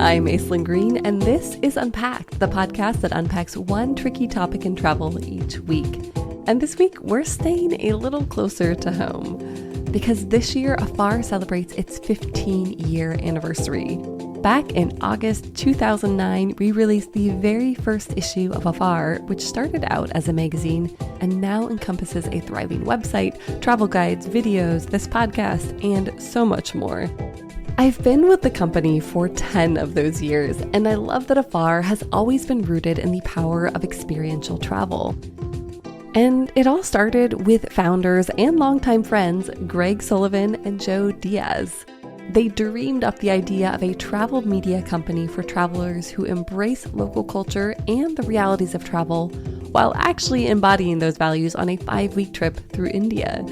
I'm Aislinn Green, and this is Unpacked, the podcast that unpacks one tricky topic in travel each week. And this week, we're staying a little closer to home, because this year, Afar celebrates its 15-year anniversary. Back in August 2009, we released the very first issue of Afar, which started out as a magazine and now encompasses a thriving website, travel guides, videos, this podcast, and so much more. I've been with the company for 10 of those years, and I love that Afar has always been rooted in the power of experiential travel. And it all started with founders and longtime friends Greg Sullivan and Joe Diaz. They dreamed up the idea of a travel media company for travelers who embrace local culture and the realities of travel, while actually embodying those values on a 5-week trip through India.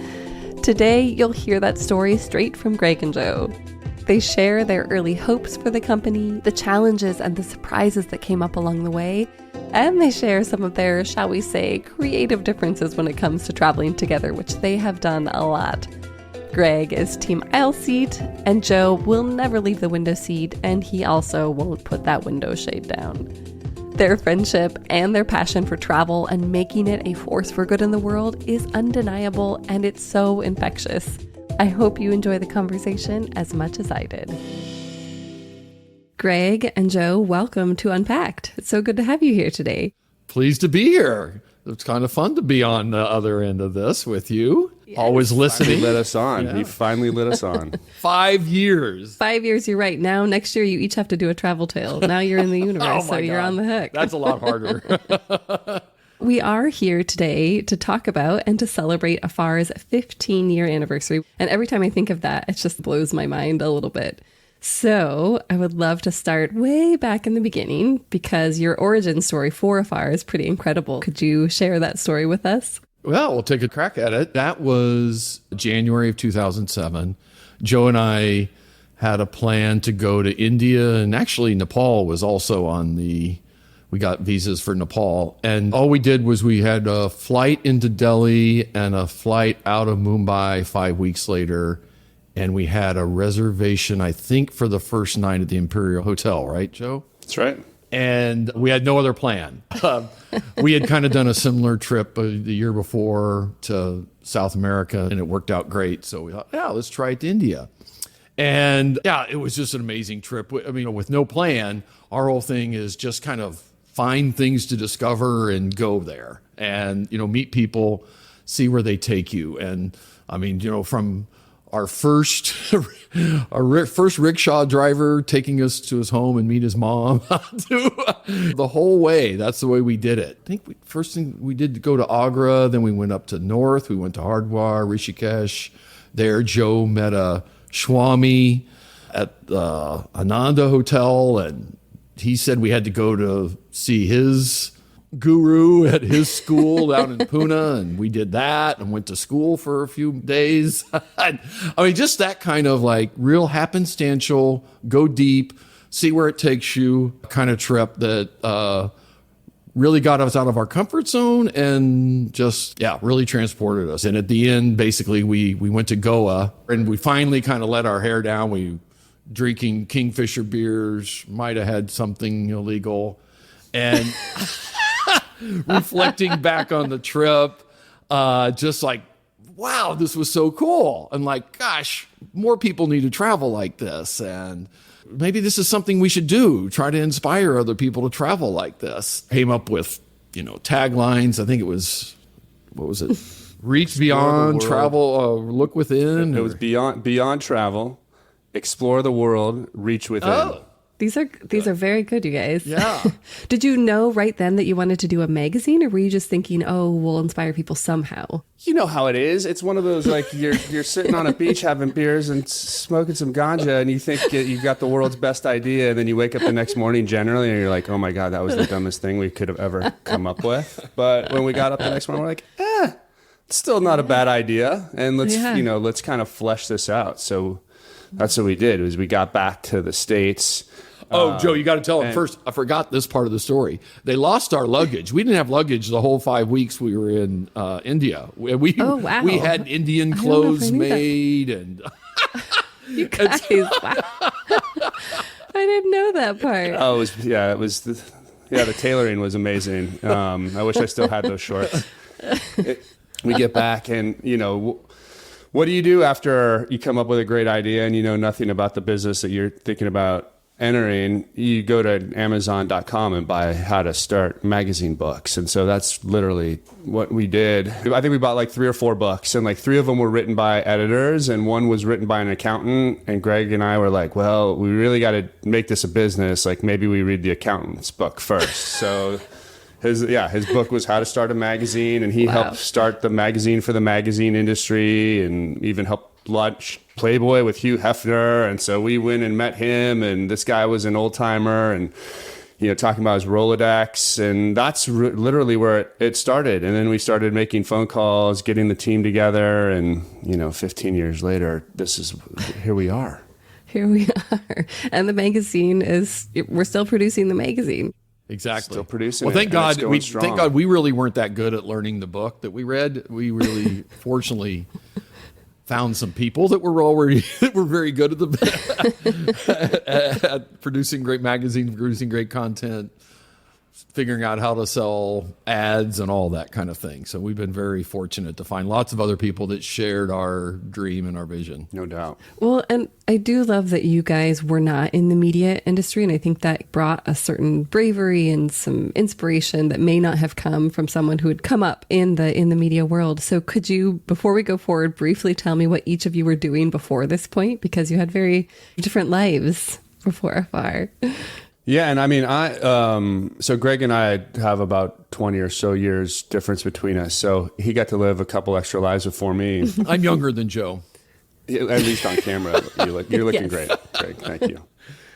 Today, you'll hear that story straight from Greg and Joe. They share their early hopes for the company, the challenges and the surprises that came up along the way, and they share some of their, shall we say, creative differences when it comes to traveling together, which they have done a lot. Greg is team aisle seat, and Joe will never leave the window seat, and he also won't put that window shade down. Their friendship and their passion for travel and making it a force for good in the world is undeniable, and it's so infectious. I hope you enjoy the conversation as much as I did. Greg and Joe, welcome to Unpacked. It's so good to have you here today. Pleased to be here. It's kind of fun to be on the other end of this with you. Yes. Always listening. He let us on. Yeah. He finally let us on. 5 years. 5 years, you're right. Now, next year, you each have to do a travel tale. Now you're in the universe, so you're on the hook. That's a lot harder. We are here today to talk about and to celebrate Afar's 15-year anniversary. And every time I think of that, it just blows my mind a little bit. So I would love to start way back in the beginning because your origin story for Afar is pretty incredible. Could you share that story with us? Well, we'll take a crack at it. That was January of 2007. Joe and I had a plan to go to India, and actually Nepal was also on we got visas for Nepal. And all we did was we had a flight into Delhi and a flight out of Mumbai 5 weeks later. And we had a reservation, I think, for the first night at the Imperial Hotel, right, Joe? That's right. And we had no other plan. We had kind of done a similar trip the year before to South America, and it worked out great. So we thought, yeah, let's try it to India. And yeah, it was just an amazing trip. I mean, with no plan, our whole thing is just kind of find things to discover and go there and, meet people, see where they take you. And I mean, from our first rickshaw driver taking us to his home and meet his mom to the whole way. That's the way we did it. I think first thing we did to go to Agra, then we went up to north. We went to Hardwar, Rishikesh. There, Joe met a Swami at the Ananda Hotel, and he said we had to go to see his guru at his school down in Pune, and we did that and went to school for a few days. I mean, just that kind of like real happenstantial, go deep, see where it takes you kind of trip that really got us out of our comfort zone and just, really transported us. And at the end, basically, we went to Goa and we finally kind of let our hair down. We drinking Kingfisher beers, might have had something illegal, and reflecting back on the trip, just like, wow, this was so cool. And like, gosh, more people need to travel like this. And maybe this is something we should do, try to inspire other people to travel like this. Came up with, taglines. I think it was, what was it? Reach beyond, travel, look within. It was beyond travel, explore the world, reach within. Oh. These are very good, you guys. Yeah. Did you know right then that you wanted to do a magazine, or were you just thinking, oh, we'll inspire people somehow? You know how it is. It's one of those, like, you're sitting on a beach having beers and smoking some ganja, and you think you got the world's best idea, and then you wake up the next morning generally, and you're like, oh my God, that was the dumbest thing we could have ever come up with. But when we got up the next morning, we're like, it's still not a bad idea, and let's kind of flesh this out. So that's what we did, was we got back to the States. Oh, Joe, you got to tell them first. I forgot this part of the story. They lost our luggage. We didn't have luggage the whole 5 weeks we were in India. We had Indian clothes made, and you guys, wow. I I didn't know that part. Oh, the tailoring was amazing. I wish I still had those shorts. We get back and, what do you do after you come up with a great idea and you know nothing about the business that you're thinking about entering? You go to Amazon.com and buy How to Start magazine books. And so that's literally what we did. I think we bought like 3 or 4 books, and like 3 of them were written by editors and 1 was written by an accountant. And Greg and I were like, well, we really got to make this a business. Like maybe we read the accountant's book first. So his book was How to Start a Magazine, and he helped start the magazine for the magazine industry and even helped launch Playboy with Hugh Hefner. And so we went and met him, and this guy was an old timer and, talking about his Rolodex. And that's literally where it started. And then we started making phone calls, getting the team together. And, 15 years later, here we are. Here we are. And the magazine we're still producing the magazine. Exactly. Still producing. Well, it, thank God we really weren't that good at learning the book that we read. We really, fortunately, found some people that were very good at producing great magazines, producing great content, figuring out how to sell ads and all that kind of thing. So we've been very fortunate to find lots of other people that shared our dream and our vision. No doubt. Well, and I do love that you guys were not in the media industry. And I think that brought a certain bravery and some inspiration that may not have come from someone who had come up in the media world. So could you, before we go forward, briefly tell me what each of you were doing before this point? Because you had very different lives before Afar. Yeah, and I mean, so Greg and I have about 20 or so years difference between us. So he got to live a couple extra lives before me. I'm younger than Joe. At least on camera, you're looking great, Greg. Thank you.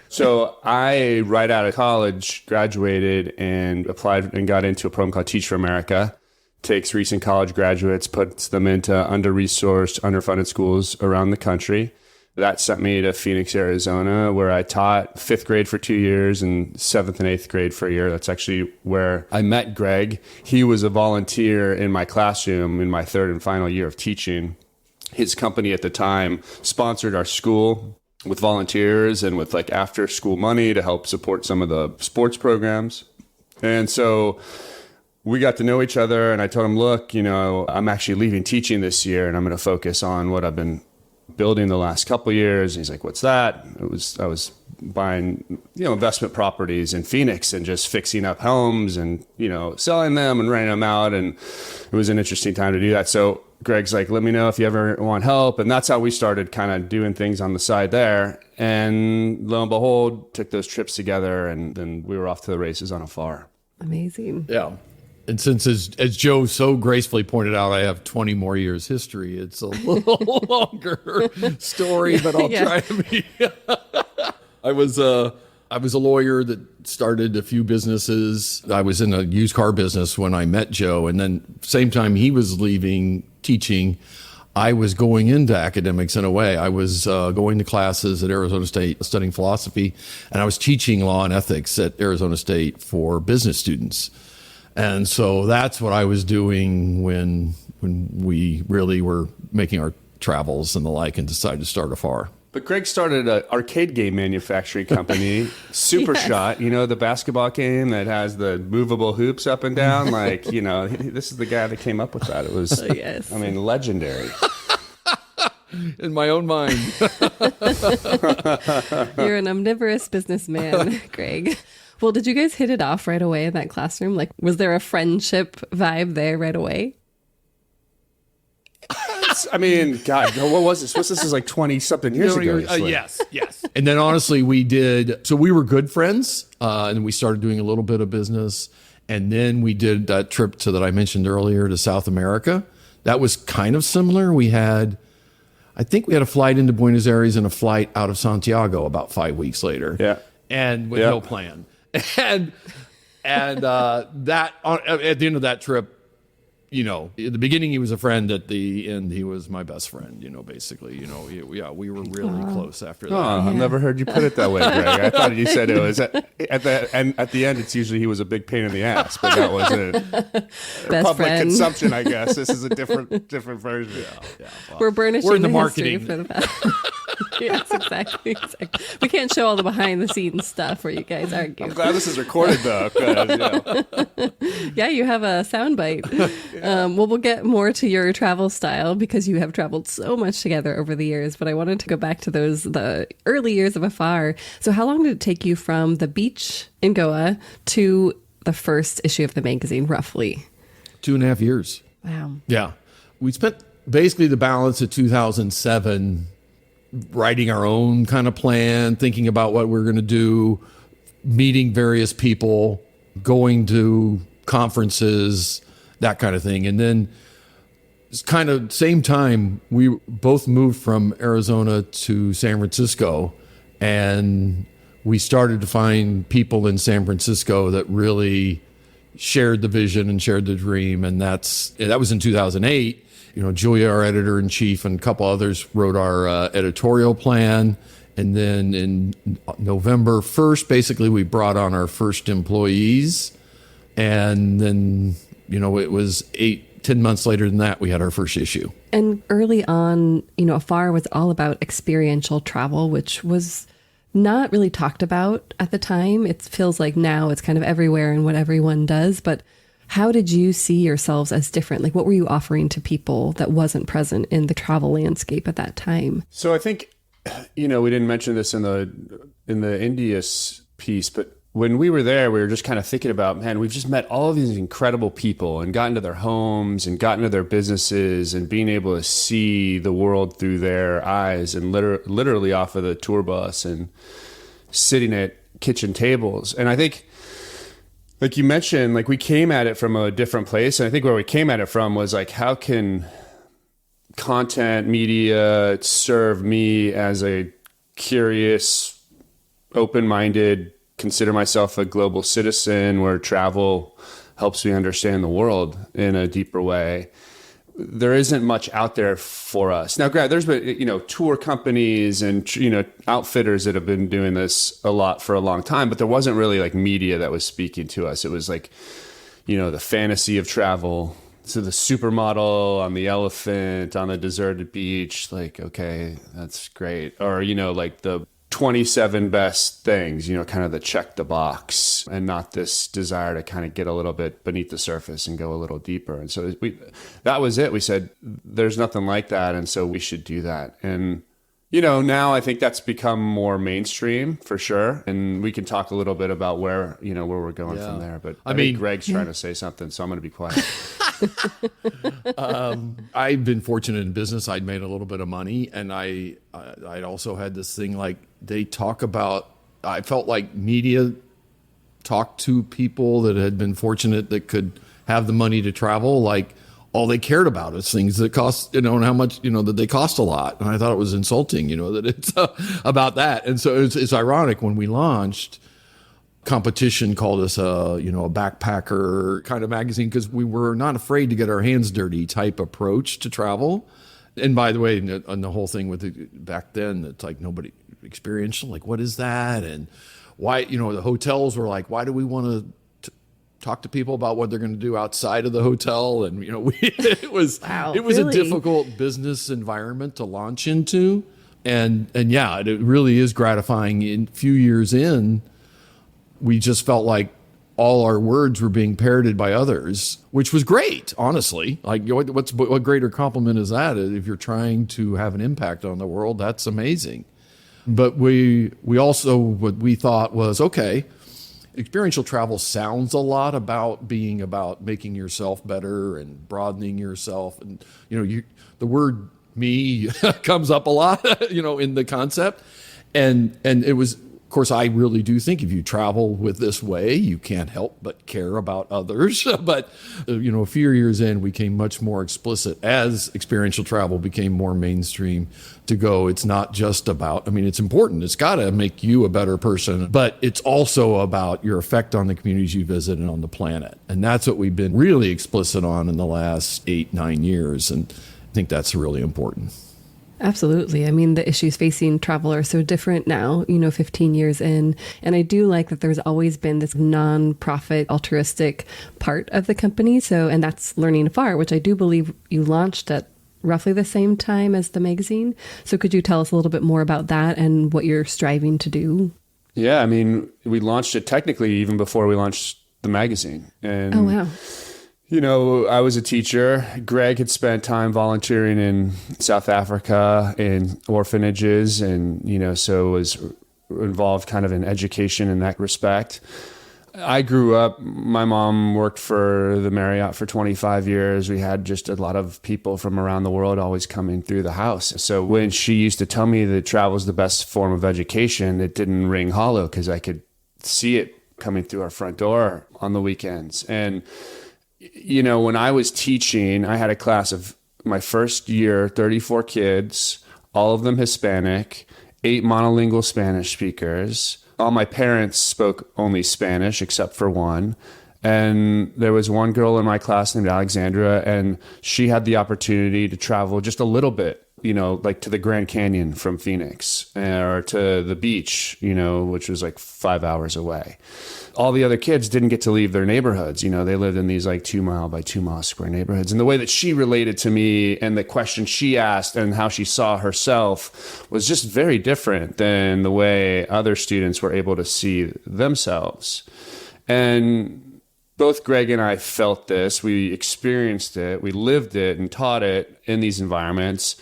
So I, right out of college, graduated and applied and got into a program called Teach for America. Takes recent college graduates, puts them into under-resourced, underfunded schools around the country. That sent me to Phoenix, Arizona, where I taught 5th grade for 2 years and 7th and 8th grade for a year. That's actually where I met Greg. He was a volunteer in my classroom in my 3rd and final year of teaching. His company at the time sponsored our school with volunteers and with like after school money to help support some of the sports programs. And so we got to know each other, and I told him, look, I'm actually leaving teaching this year and I'm going to focus on what I've been building the last couple of years. And he's like, what's that? I was buying, investment properties in Phoenix and just fixing up homes and, selling them and renting them out. And it was an interesting time to do that. So Greg's like, let me know if you ever want help. And that's how we started kind of doing things on the side there. And lo and behold, took those trips together, and then we were off to the races on Afar. Amazing. Yeah. And since, as Joe so gracefully pointed out, I have 20 more years history, it's a little longer story, but I'll try to be. I was a lawyer that started a few businesses. I was in a used car business when I met Joe. And then same time he was leaving teaching, I was going into academics in a way. I was going to classes at Arizona State studying philosophy, and I was teaching law and ethics at Arizona State for business students. And so that's what I was doing when we really were making our travels and the like and decided to start Afar. But Greg started an arcade game manufacturing company, Super Shot, the basketball game that has the movable hoops up and down. This is the guy that came up with that. It was, legendary. In my own mind. You're an omnivorous businessman, Greg. Well, did you guys hit it off right away in that classroom? Like, was there a friendship vibe there right away? God, what was this? This is like 20-something years ago. Yes. And then honestly, we were good friends, and we started doing a little bit of business. And then we did that trip that I mentioned earlier to South America. That was kind of similar. I think we had a flight into Buenos Aires and a flight out of Santiago about 5 weeks later. Yeah. And with no plan. And that at the end of that trip, at the beginning he was a friend. At the end, he was my best friend. Basically, we were really close after that. I've never heard you put it that way, Greg. I thought you said it was at the end. It's usually he was a big pain in the ass, but that wasn't best public friend. Consumption. I guess this is a different version. Yeah. We're burnishing We're in the history marketing for the past. Yes, exactly. We can't show all the behind the scenes stuff where you guys argue. I'm glad this is recorded though. 'Cause, you know. Yeah, you have a soundbite. Well, we'll get more to your travel style because you have traveled so much together over the years. But I wanted to go back to the early years of Afar. So how long did it take you from the beach in Goa to the first issue of the magazine, roughly? 2.5 years. Wow. Yeah. We spent basically the balance of 2007 writing our own kind of plan, thinking about what we're going to do, meeting various people, going to conferences, that kind of thing. And then it's kind of same time, we both moved from Arizona to San Francisco, and we started to find people in San Francisco that really shared the vision and shared the dream. And that was in 2008. You know, Julia, our editor-in-chief, and a couple others wrote our editorial plan. And then in November 1st, basically, we brought on our first employees. And then, you know, it was 10 months later than that, we had our first issue. And early on, you know, Afar was all about experiential travel, which was not really talked about at the time. It feels like now it's kind of everywhere and what everyone does. But how did you see yourselves as different? Like, what were you offering to people that wasn't present in the travel landscape at that time? So I think, you know, we didn't mention this in the India piece, but when we were there, we were just kind of thinking about, man, we've just met all of these incredible people and gotten to their homes and gotten to their businesses and being able to see the world through their eyes and literally off of the tour bus and sitting at kitchen tables. And I think, like you mentioned, like we came at it from a different place. And I think where we came at it from was like, how can content media serve me as a curious, open-minded, consider myself a global citizen where travel helps me understand the world in a deeper way. There isn't much out there for us. Now, there's been, you know, tour companies and, you know, outfitters that have been doing this a lot for a long time, but there wasn't really like media that was speaking to us. It was like, you know, the fantasy of travel. So the supermodel on the elephant on a deserted beach, like, okay, that's great. Or, you know, like the 27 best things, you know, kind of the check the box and not this desire to kind of get a little bit beneath the surface and go a little deeper. And so that was it. We said, there's nothing like that. And so we should do that. And, you know, now I think that's become more mainstream for sure. And we can talk a little bit about where we're going from there. But I mean, Greg's trying to say something, so I'm going to be quiet. I've been fortunate in business. I'd made a little bit of money, and I'd also had this thing like they talk about. I felt like media talked to people that had been fortunate that could have the money to travel. Like all they cared about is things that cost, you know, and how much, you know, that they cost a lot. And I thought it was insulting, you know, that it's about that. And so it's ironic when we launched. Competition called us a backpacker kind of magazine because we were not afraid to get our hands dirty type approach to travel. And by the way, on the whole thing with back then, it's like nobody experiential, like what is that? And why, you know, the hotels were like, why do we want to talk to people about what they're going to do outside of the hotel? And, you know, it was really a difficult business environment to launch into. And yeah, it really is gratifying. In a few years in, we just felt like all our words were being parroted by others, which was great, honestly. Like, what greater compliment is that? If you're trying to have an impact on the world, that's amazing. But we also, what we thought was, okay, experiential travel sounds a lot about being about making yourself better and broadening yourself. And, you know, the word me comes up a lot, you know, in the concept. And it was, of course, I really do think if you travel with this way, you can't help but care about others. But, you know, a few years in, we became much more explicit as experiential travel became more mainstream to go. It's not just about, I mean, it's important. It's got to make you a better person, but it's also about your effect on the communities you visit and on the planet. And that's what we've been really explicit on in the last 8-9 years. And I think that's really important. Absolutely. I mean, the issues facing travel are so different now, you know, 15 years in. And I do like that there's always been this non-profit altruistic part of the company. So, and that's Learning Afar, which I do believe you launched at roughly the same time as the magazine. So could you tell us a little bit more about that and what you're striving to do? Yeah, I mean, we launched it technically even before we launched the magazine. And, oh, wow. You know, I was a teacher. Greg had spent time volunteering in South Africa in orphanages and, you know, so was involved kind of in education in that respect. I grew up, my mom worked for the Marriott for 25 years. We had just a lot of people from around the world always coming through the house. So when she used to tell me that travel is the best form of education, it didn't ring hollow because I could see it coming through our front door on the weekends. And, you know, when I was teaching, I had a class of my first year, 34 kids, all of them Hispanic, 8 monolingual Spanish speakers. All my parents spoke only Spanish except for one. And there was one girl in my class named Alexandra, and she had the opportunity to travel just a little bit, you know, like to the Grand Canyon from Phoenix or to the beach, you know, which was like 5 hours away. All the other kids didn't get to leave their neighborhoods. You know, they lived in these like 2 mile by 2 mile square neighborhoods. And the way that she related to me and the questions she asked and how she saw herself was just very different than the way other students were able to see themselves. And both Greg and I felt this. We experienced it. We lived it and taught it in these environments.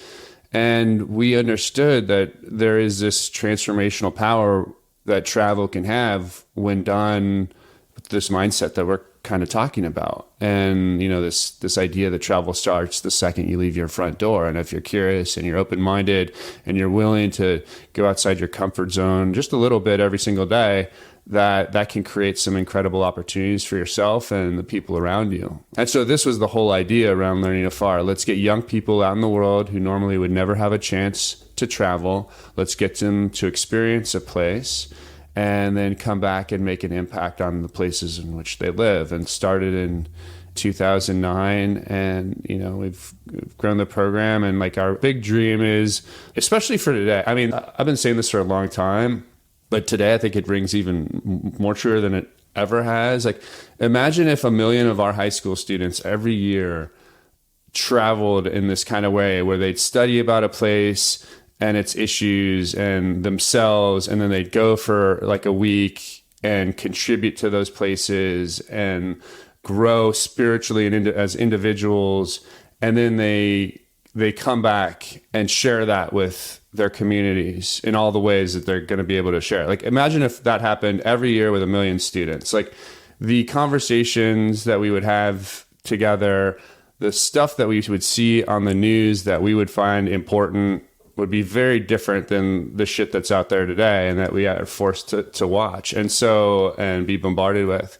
And we understood that there is this transformational power that travel can have when done with this mindset that we're kind of talking about. And, you know, this idea that travel starts the second you leave your front door. And if you're curious and you're open-minded and you're willing to go outside your comfort zone just a little bit every single day, that can create some incredible opportunities for yourself and the people around you. And so this was the whole idea around Learning Afar. Let's get young people out in the world who normally would never have a chance to travel. Let's get them to experience a place and then come back and make an impact on the places in which they live. And started in 2009, and you know, we've grown the program, and like our big dream is, especially for today, I mean, I've been saying this for a long time, but today I think it rings even more true than it ever has. Like, imagine if 1 million of our high school students every year traveled in this kind of way where they'd study about a place and its issues and themselves, and then they'd go for like a week and contribute to those places and grow spiritually and as individuals, and then they come back and share that with their communities in all the ways that they're going to be able to share. Like, imagine if that happened every year with 1 million students. Like, the conversations that we would have together, the stuff that we would see on the news that we would find important would be very different than the shit that's out there today and that we are forced to watch and be bombarded with.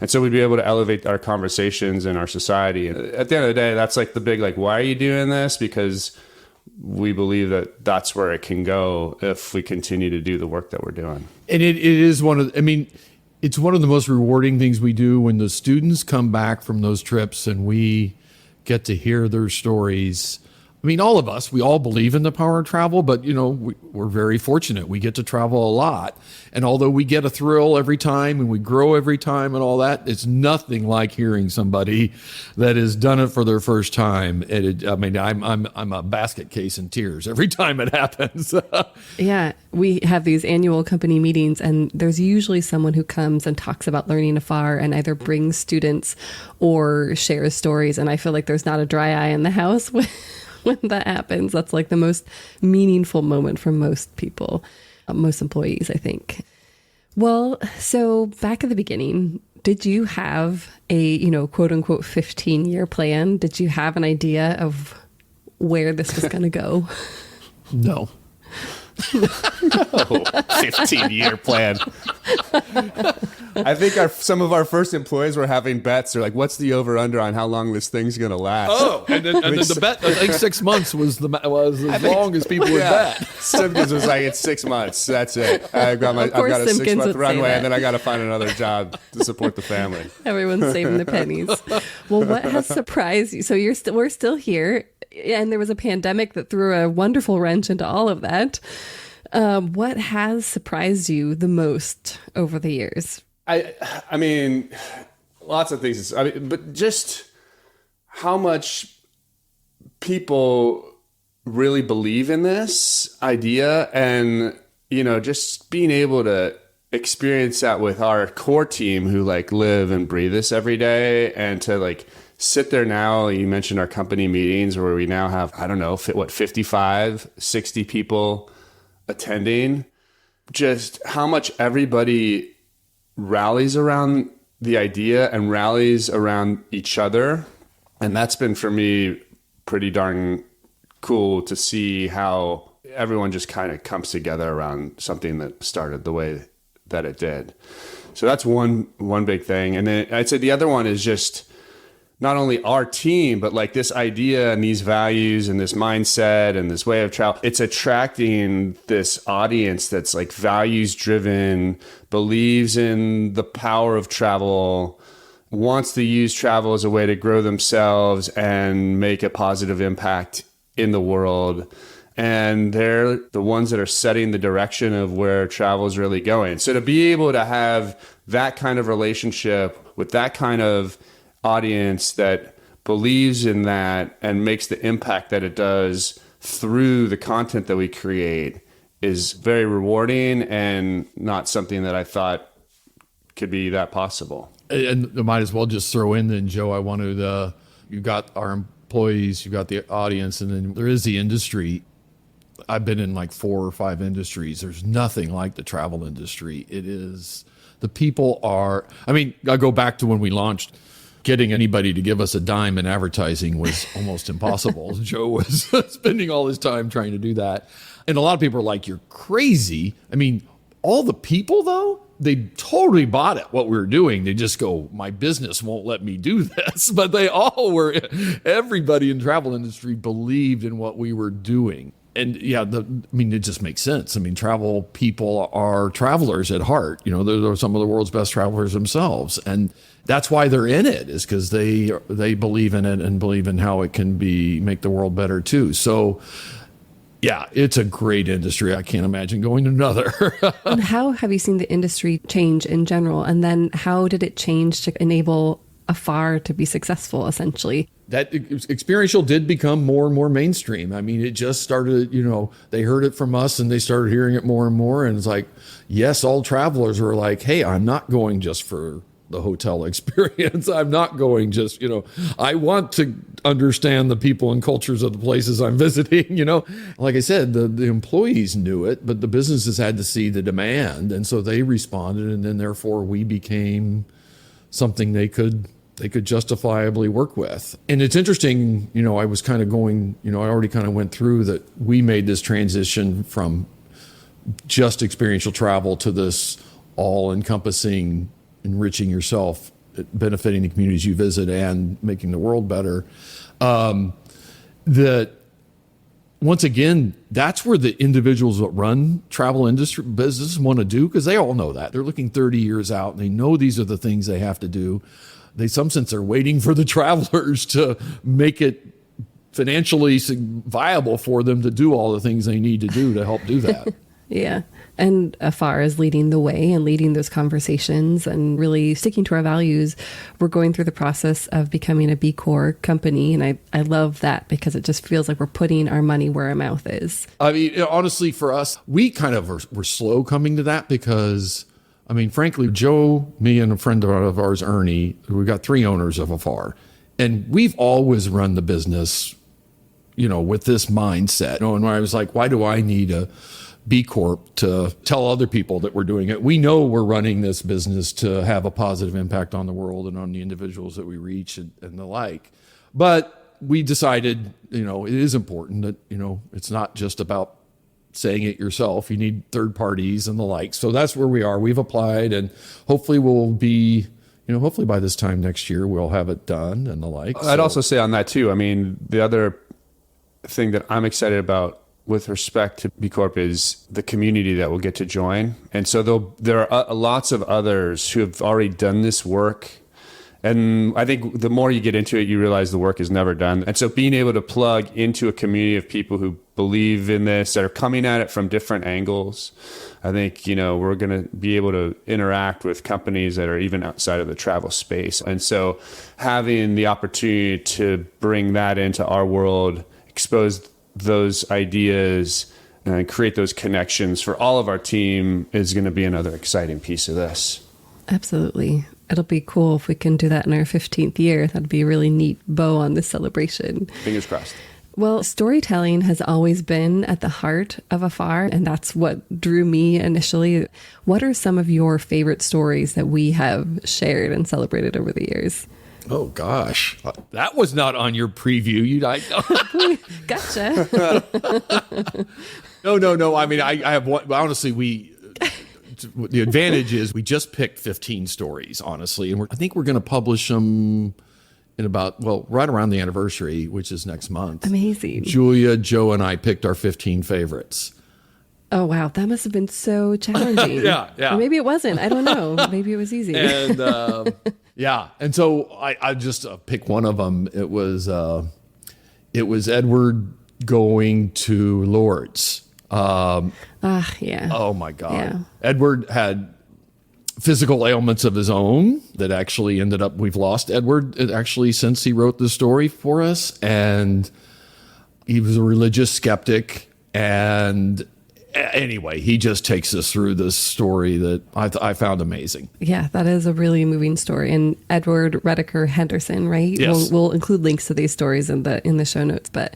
And so we'd be able to elevate our conversations in our society. And at the end of the day, that's like the big, like, why are you doing this? Because we believe that that's where it can go if we continue to do the work that we're doing. And it is it's one of the most rewarding things we do when the students come back from those trips and we get to hear their stories. I mean, all of us, we all believe in the power of travel, but, you know, we're very fortunate. We get to travel a lot. And although we get a thrill every time and we grow every time and all that, it's nothing like hearing somebody that has done it for their first time. I'm a basket case in tears every time it happens. Yeah, we have these annual company meetings, and there's usually someone who comes and talks about Learning Afar and either brings students or shares stories. And I feel like there's not a dry eye in the house when that happens. That's like the most meaningful moment for most people, most employees, I think. Well, so back at the beginning, did you have a, you know, quote unquote 15-year plan? Did you have an idea of where this was going to go? No. No, 15-year plan. I think some of our first employees were having bets. They're like, what's the over-under on how long this thing's going to last? Oh, and then the bet, I think 6 months was as long as people would bet. Simpkins was like, it's 6 months. That's it. I've got a 6-month runway, and then I got to find another job to support the family. Everyone's saving the pennies. Well, what has surprised you? So we're still here, and there was a pandemic that threw a wonderful wrench into all of that. What has surprised you the most over the years? I mean, lots of things. But just how much people really believe in this idea, and, just being able to experience that with our core team who like live and breathe this every day, and to like sit there now. You mentioned our company meetings where we now have, 55, 60 people attending. Just how much everybody rallies around the idea and rallies around each other. And that's been for me pretty darn cool to see how everyone just kind of comes together around something that started the way that it did. So that's one big thing. And then I'd say the other one is just not only our team, but like this idea and these values and this mindset and this way of travel. It's attracting this audience that's like values driven, believes in the power of travel, wants to use travel as a way to grow themselves and make a positive impact in the world. And they're the ones that are setting the direction of where travel is really going. So to be able to have that kind of relationship with that kind of audience that believes in that and makes the impact that it does through the content that we create is very rewarding, and not something that I thought could be that possible. And I might as well just throw in then, Joe, I wanted, you got our employees, you got the audience, and then there is the industry. I've been in like 4 or 5 industries. There's nothing like the travel industry. It is, the people are, I go back to when we launched. Getting anybody to give us a dime in advertising was almost impossible. Joe was spending all his time trying to do that. And a lot of people are like, you're crazy. All the people, though, they totally bought it, what we were doing. They just go, my business won't let me do this. But they all were, everybody in the travel industry believed in what we were doing. And yeah, it just makes sense. Travel people are travelers at heart. They're some of the world's best travelers themselves. And that's why they're in it, is because they believe in it and believe in how it can make the world better too. So yeah, it's a great industry. I can't imagine going to another. And how have you seen the industry change in general? And then how did it change to enable Afar to be successful, essentially? That experiential did become more and more mainstream. It just started, they heard it from us and they started hearing it more and more. And it's like, yes, all travelers were like, hey, I'm not going just for the hotel experience. I'm not going just, I want to understand the people and cultures of the places I'm visiting, Like I said, the employees knew it, but the businesses had to see the demand. And so they responded. And then therefore we became something they could justifiably work with. And it's interesting, I was kind of going, I already kind of went through that we made this transition from just experiential travel to this all-encompassing, enriching yourself, benefiting the communities you visit and making the world better. That once again, that's where the individuals that run travel industry business want to do, because they all know that. They're looking 30 years out and they know these are the things they have to do. They, some sense, are waiting for the travelers to make it financially viable for them to do all the things they need to do to help do that. Yeah. And Afar is leading the way and leading those conversations and really sticking to our values. We're going through the process of becoming a B Corp company. And I love that, because it just feels like we're putting our money where our mouth is. Honestly, for us, we kind of were slow coming to that because, frankly, Joe, me, and a friend of ours, Ernie, we've got 3 owners of Afar. And we've always run the business, with this mindset. And I was like, why do I need a B Corp to tell other people that we're doing it? We know we're running this business to have a positive impact on the world and on the individuals that we reach and the like. But we decided, it is important that, it's not just about saying it yourself. You need third parties and the like. So that's where we are. We've applied, and hopefully we'll be, hopefully by this time next year, we'll have it done and the like. I'd also say on that too, the other thing that I'm excited about with respect to B Corp is the community that will get to join. And so there are lots of others who have already done this work And I think the more you get into it, you realize the work is never done. And so being able to plug into a community of people who believe in this, that are coming at it from different angles, I think, we're going to be able to interact with companies that are even outside of the travel space. And so having the opportunity to bring that into our world, expose those ideas, and create those connections for all of our team is going to be another exciting piece of this. Absolutely. It'll be cool if we can do that in our 15th year. That'd be a really neat bow on this celebration. Fingers crossed. Well, storytelling has always been at the heart of Afar, and that's what drew me initially. What are some of your favorite stories that we have shared and celebrated over the years? Oh, gosh. That was not on your preview. Gotcha. No. I mean, I have one. Honestly, the advantage is we just picked 15 stories, honestly. And I think we're going to publish them in right around the anniversary, which is next month. Amazing. Julia, Joe, and I picked our 15 favorites. Oh, wow. That must have been so challenging. Yeah. Or maybe it wasn't. I don't know. Maybe it was easy. And yeah. And so I just pick one of them. It was Edward going to Lourdes. Yeah. Oh my God. Yeah. Edward had physical ailments of his own that actually we've lost Edward actually since he wrote the story for us. And he was a religious skeptic. And anyway, he just takes us through this story that I found amazing. Yeah, that is a really moving story. And Edward Redeker Henderson, right? Yes. We'll include links to these stories in the show notes. But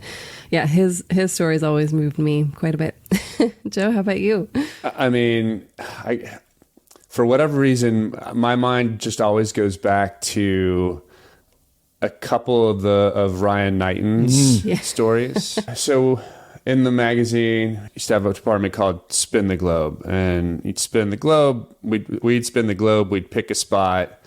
yeah, his stories always moved me quite a bit. Joe, how about you? I mean, for whatever reason, my mind just always goes back to a couple of Ryan Knighton's stories. So in the magazine, we used to have a department called Spin the Globe, and you'd spin the globe. We'd spin the globe. We'd pick a spot,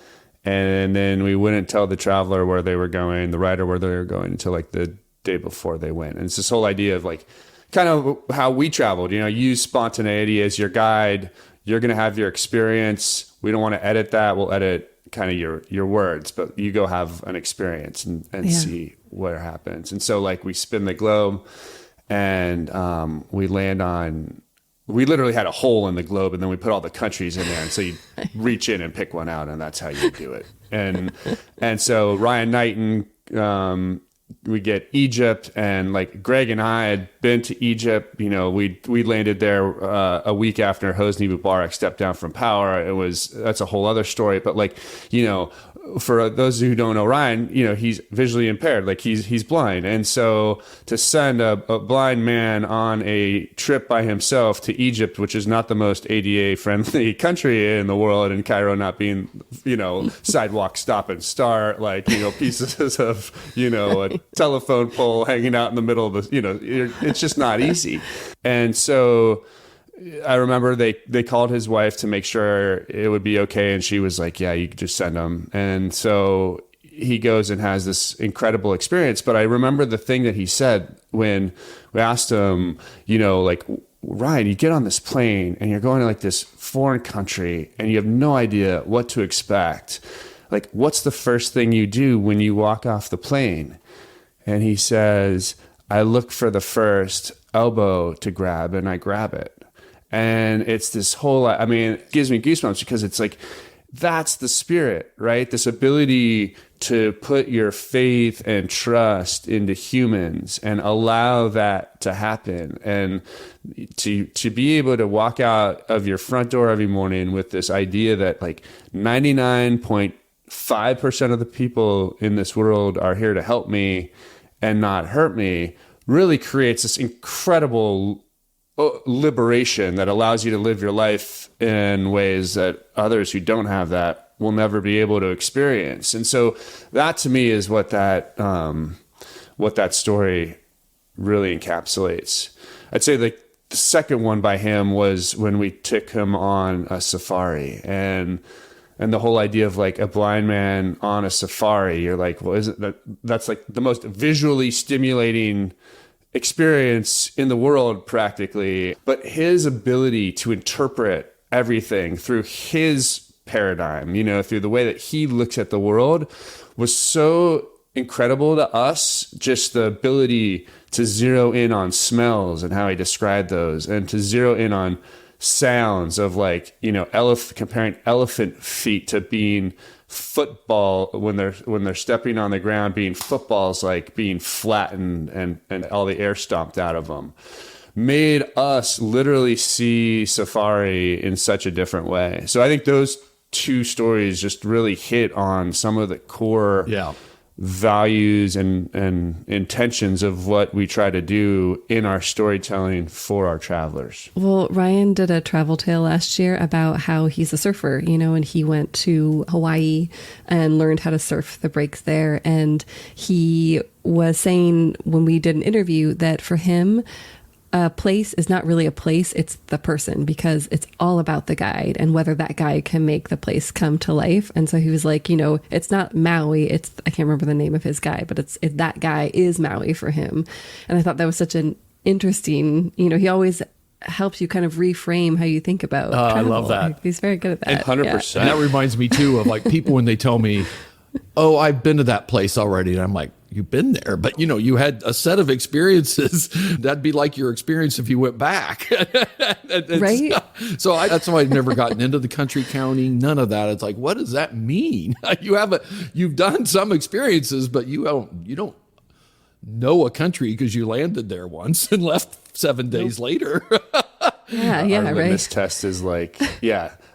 and then we wouldn't tell the traveler where they were going, the writer where they were going, until like the day before they went. And it's this whole idea of like kind of how we traveled. Use spontaneity as your guide. You're going to have your experience. We don't want to edit that. We'll edit kind of your words, but you go have an experience and see what happens. And so like we spin the globe. And we literally had a hole in the globe, and then we put all the countries in there. And so you reach in and pick one out, and that's how you do it. And so Ryan Knighton, we get Egypt, and like Greg and I had been to Egypt. We landed there a week after Hosni Mubarak stepped down from power. That's a whole other story. But like, for those who don't know Ryan, he's visually impaired, like he's blind. And so to send a blind man on a trip by himself to Egypt, which is not the most ADA friendly country in the world, and Cairo not being, sidewalk stop and start, like, pieces of, a telephone pole hanging out in the middle of the, it's just not easy. And so I remember they called his wife to make sure it would be okay. And she was like, yeah, you could just send him. And so he goes and has this incredible experience. But I remember the thing that he said when we asked him, like, Ryan, you get on this plane and you're going to like this foreign country and you have no idea what to expect. Like, what's the first thing you do when you walk off the plane? And he says, I look for the first elbow to grab and I grab it. And it's this whole, it gives me goosebumps because it's like, that's the spirit, right? This ability to put your faith and trust into humans and allow that to happen. And to be able to walk out of your front door every morning with this idea that like 99.5% of the people in this world are here to help me and not hurt me really creates this incredible liberation that allows you to live your life in ways that others who don't have that will never be able to experience. And so that to me is what that story really encapsulates. I'd say the second one by him was when we took him on a safari, and the whole idea of like a blind man on a safari, you're like, well, isn't that's like the most visually stimulating experience in the world practically, but his ability to interpret everything through his paradigm, you know, through the way that he looks at the world was so incredible to us. Just the ability to zero in on smells and how he described those, and to zero in on sounds of, like, you know, comparing elephant feet to being football when they're stepping on the ground, being footballs, like being flattened and all the air stomped out of them, made us literally see safari in such a different way. So I think those two stories just really hit on some of the core values and intentions of what we try to do in our storytelling for our travelers. Well, Ryan did a travel tale last year about how he's a surfer, you know, and he went to Hawaii and learned how to surf the breaks there. And he was saying when we did an interview that for him, a place is not really a place, it's the person, because it's all about the guide and whether that guide can make the place come to life. And so he was like, you know, it's not Maui, I can't remember the name of his guy, but it's that guy is Maui for him. And I thought that was such an interesting, you know, he always helps you kind of reframe how you think about travel. I love that. He's very good at that. 100%. And that reminds me too of, like, people when they tell me, oh, I've been to that place already. And I'm like, you've been there, but, you know, you had a set of experiences. That'd be like your experience if you went back. Right? So that's why I've never gotten into the country counting, none of that. It's like, what does that mean? You've done some experiences, but you don't know a country because you landed there once and left 7 days later. Yeah, Our litmus test is like,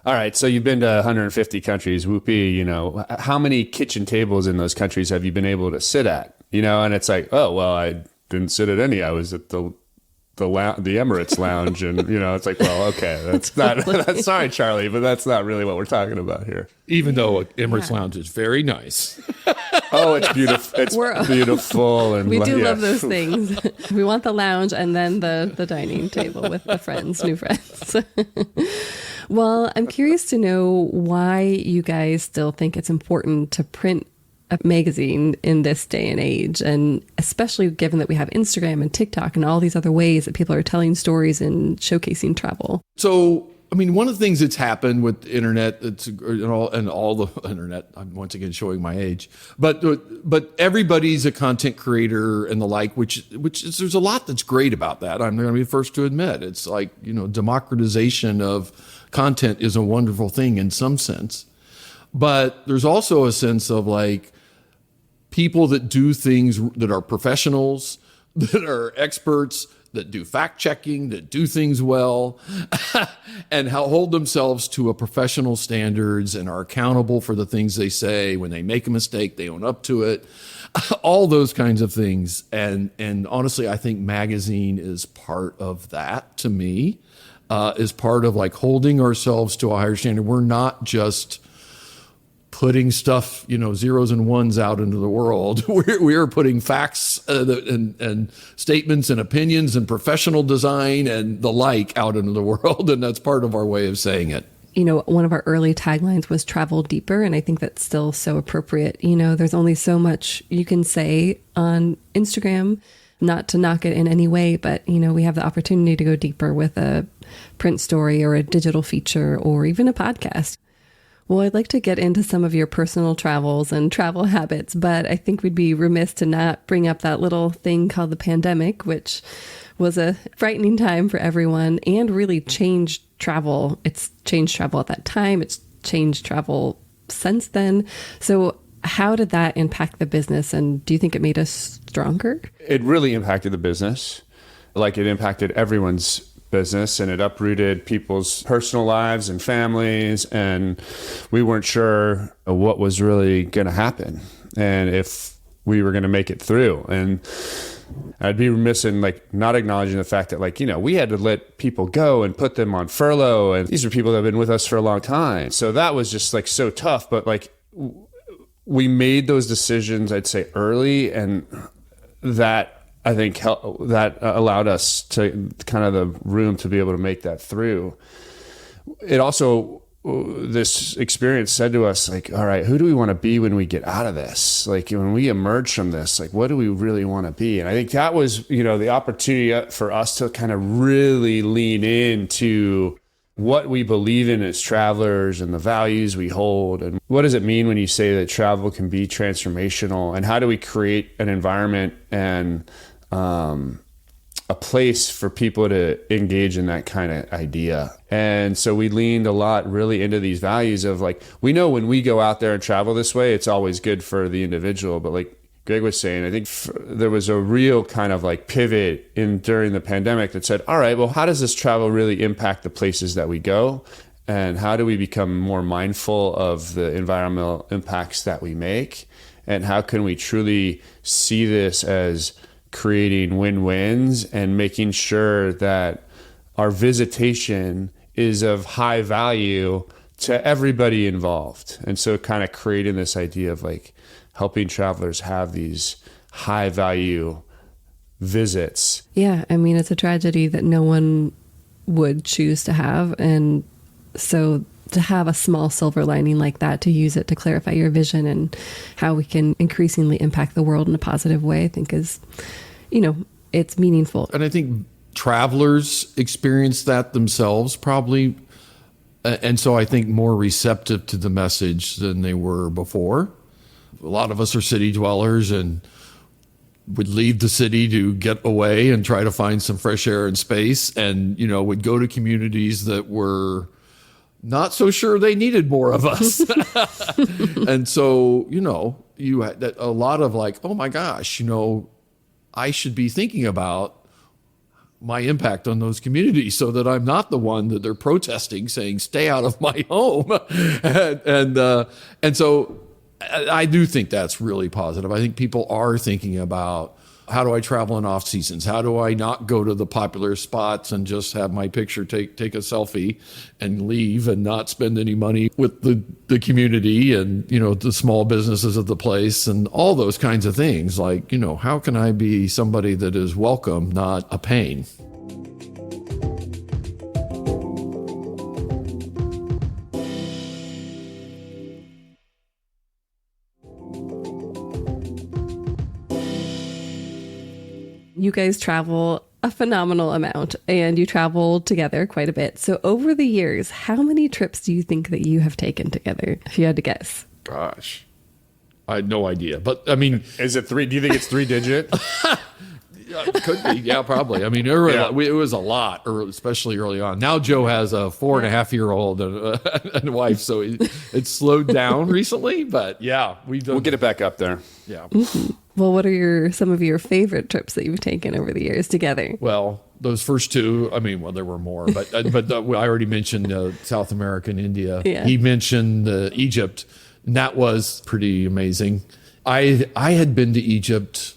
all right, so you've been to 150 countries, whoopee, you know, how many kitchen tables in those countries have you been able to sit at? You know, and it's like, oh, well, I didn't sit at any. I was at the Emirates lounge, and, you know, it's like, well, okay, that's sorry, Charlie, but that's not really what we're talking about here. Even though Emirates lounge is very nice. Oh, it's beautiful. It's beautiful. And we do love those things. We want the lounge and then the dining table with the friends, new friends. Well, I'm curious to know why you guys still think it's important to print a magazine in this day and age, and especially given that we have Instagram and TikTok and all these other ways that people are telling stories and showcasing travel. So, I mean, one of the things that's happened with the internet, and all the internet, I'm once again showing my age, but everybody's a content creator and the like, which is, there's a lot that's great about that. I'm going to be the first to admit. It's like, you know, democratization of content is a wonderful thing in some sense, but there's also a sense of, like, people that do things that are professionals, that are experts, that do fact checking, that do things well, and hold themselves to a professional standards and are accountable for the things they say. When they make a mistake, they own up to it. All those kinds of things. And honestly, I think magazine is part of that, to me, is part of, like, holding ourselves to a higher standard. We're not just putting stuff, you know, zeros and ones out into the world. We're putting facts and statements and opinions and professional design and the like out into the world. And that's part of our way of saying it. You know, one of our early taglines was travel deeper. And I think that's still so appropriate. You know, there's only so much you can say on Instagram, not to knock it in any way, but, you know, we have the opportunity to go deeper with a print story or a digital feature or even a podcast. Well, I'd like to get into some of your personal travels and travel habits, but I think we'd be remiss to not bring up that little thing called the pandemic, which was a frightening time for everyone and really changed travel. It's changed travel at that time. It's changed travel since then. So how did that impact the business? And do you think it made us stronger? It really impacted the business. Like, it impacted everyone's business, and it uprooted people's personal lives and families, and we weren't sure what was really going to happen and if we were going to make it through. And I'd be remiss in, like, not acknowledging the fact that, like, you know, we had to let people go and put them on furlough, and these are people that have been with us for a long time. So that was just, like, so tough. But, like, we made those decisions, I'd say, early, and that, I think, that allowed us to kind of the room to be able to make that through. It also, this experience said to us, like, all right, who do we want to be when we get out of this? Like, when we emerge from this, like, what do we really want to be? And I think that was, you know, the opportunity for us to kind of really lean into what we believe in as travelers and the values we hold. And what does it mean when you say that travel can be transformational? And how do we create an environment and a place for people to engage in that kind of idea? And so we leaned a lot really into these values of like, we know when we go out there and travel this way, it's always good for the individual. But like Greg was saying, I think there was a real kind of like pivot during the pandemic that said, all right, well, how does this travel really impact the places that we go? And how do we become more mindful of the environmental impacts that we make? And how can we truly see this as creating win-wins and making sure that our visitation is of high value to everybody involved? And so kind of creating this idea of like helping travelers have these high value visits. Yeah, I mean, it's a tragedy that no one would choose to have. And so to have a small silver lining like that, to use it to clarify your vision and how we can increasingly impact the world in a positive way, I think is, it's meaningful. And I think travelers experience that themselves probably. And so I think more receptive to the message than they were before. A lot of us are city dwellers and would leave the city to get away and try to find some fresh air and space, and, would go to communities that were not so sure they needed more of us. And so, you had a lot of like, oh my gosh, I should be thinking about my impact on those communities so that I'm not the one that they're protesting saying, stay out of my home. And so I do think that's really positive. I think people are thinking about, how do I travel in off seasons? How do I not go to the popular spots and just have my picture, take a selfie and leave and not spend any money with the community and, the small businesses of the place and all those kinds of things. Like, how can I be somebody that is welcome, not a pain? You guys travel a phenomenal amount and you travel together quite a bit. So over the years, how many trips do you think that you have taken together, if you had to guess? Gosh, I had no idea. But I mean, is it three? Do you think it's 3-digit? Could be. Yeah, probably. I mean, it was a lot, especially early on. Now Joe has a 4.5-year-old and a wife, so it's slowed down recently. But yeah, we'll get it back up there. Yeah. Mm-hmm. Well, what are some of your favorite trips that you've taken over the years together? Well, those first two, there were more, but I already mentioned South America and India. Yeah. He mentioned Egypt, and that was pretty amazing. I had been to Egypt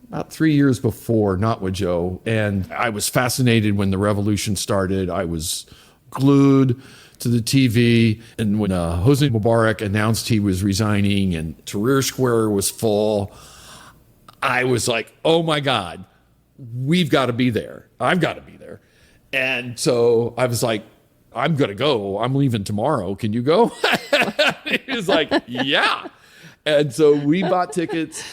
about 3 years before, not with Joe, and I was fascinated when the revolution started. I was glued to the TV, and when Hosni Mubarak announced he was resigning and Tahrir Square was full, I was like, oh my God, we've got to be there. I've got to be there. And so I was like, I'm going to go. I'm leaving tomorrow. Can you go? He was like, yeah. And so we bought tickets.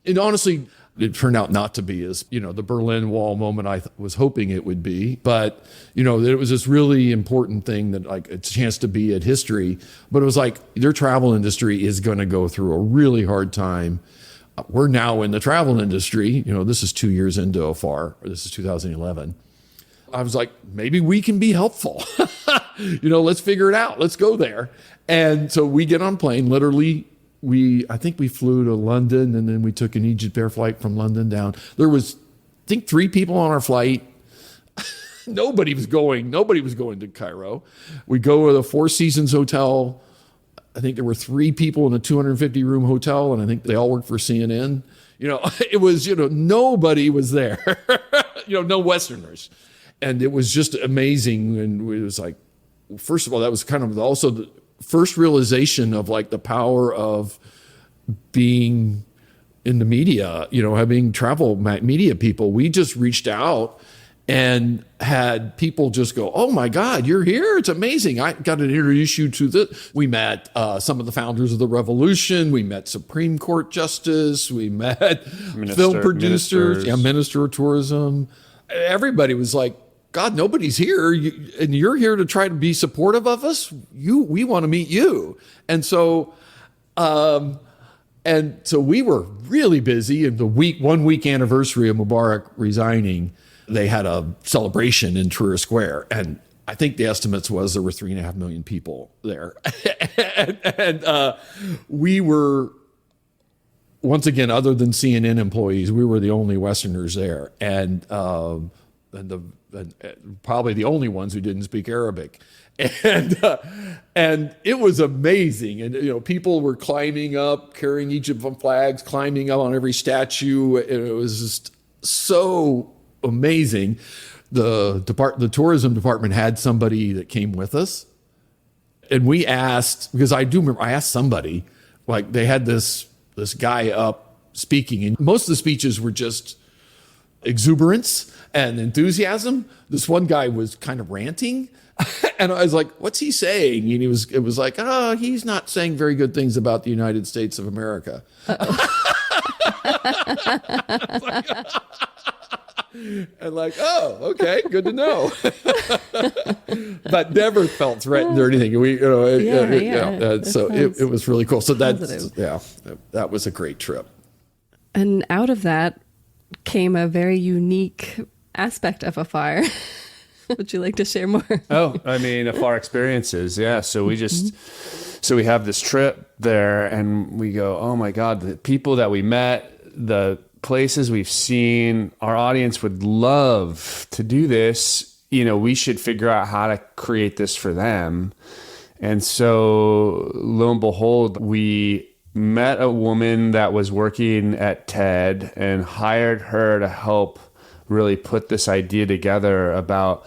And honestly, it turned out not to be as, the Berlin Wall moment I was hoping it would be. But, it was this really important thing that like it's a chance to be at history. But it was like their travel industry is going to go through a really hard time. We're now in the travel industry. This is 2 years into Afar, or this is 2011. I was like, maybe we can be helpful. Let's figure it out. Let's go there. And so we get on plane, literally. I think we flew to London and then we took an Egypt Air flight from London down. There was, I think, 3 people on our flight. Nobody was going to Cairo. We go to the Four Seasons Hotel. I think there were 3 people in a 250-room hotel, and I think they all worked for CNN. It was, nobody was there. No Westerners. And it was just amazing. And it was like, first of all, that was kind of also the first realization of like the power of being in the media, having travel media people. We just reached out and had people just go, oh my God, you're here. It's amazing. I got to introduce you to this. We met some of the founders of the revolution. We met Supreme Court Justice. We met film producers, Minister of Tourism. Everybody was like, God, nobody's here, and you're here to try to be supportive of us. We want to meet you. And so, we were really busy. And the 1 week anniversary of Mubarak resigning, they had a celebration in Tahrir Square, and I think the estimates was there were 3.5 million people there, and we were, once again, other than CNN employees, we were the only Westerners there, and probably the only ones who didn't speak Arabic, and it was amazing. And people were climbing up, carrying Egypt flags, climbing up on every statue. And it was just so amazing. The tourism department had somebody that came with us, and we asked, because I do remember I asked somebody, like, they had this guy up speaking, and most of the speeches were just exuberance and enthusiasm. This one guy was kind of ranting, and I was like, what's he saying? And it was like, oh, he's not saying very good things about the United States of America. And like, oh, okay, good to know. But never felt threatened or anything. So it was really cool. So that was a great trip. And out of that came a very unique aspect of Afar. Would you like to share more? Afar experiences. Yeah. So we so we have this trip there, and we go, oh my God, the people that we met, the places we've seen, our audience would love to do this. We should figure out how to create this for them. And so lo and behold, we met a woman that was working at TED and hired her to help really put this idea together about,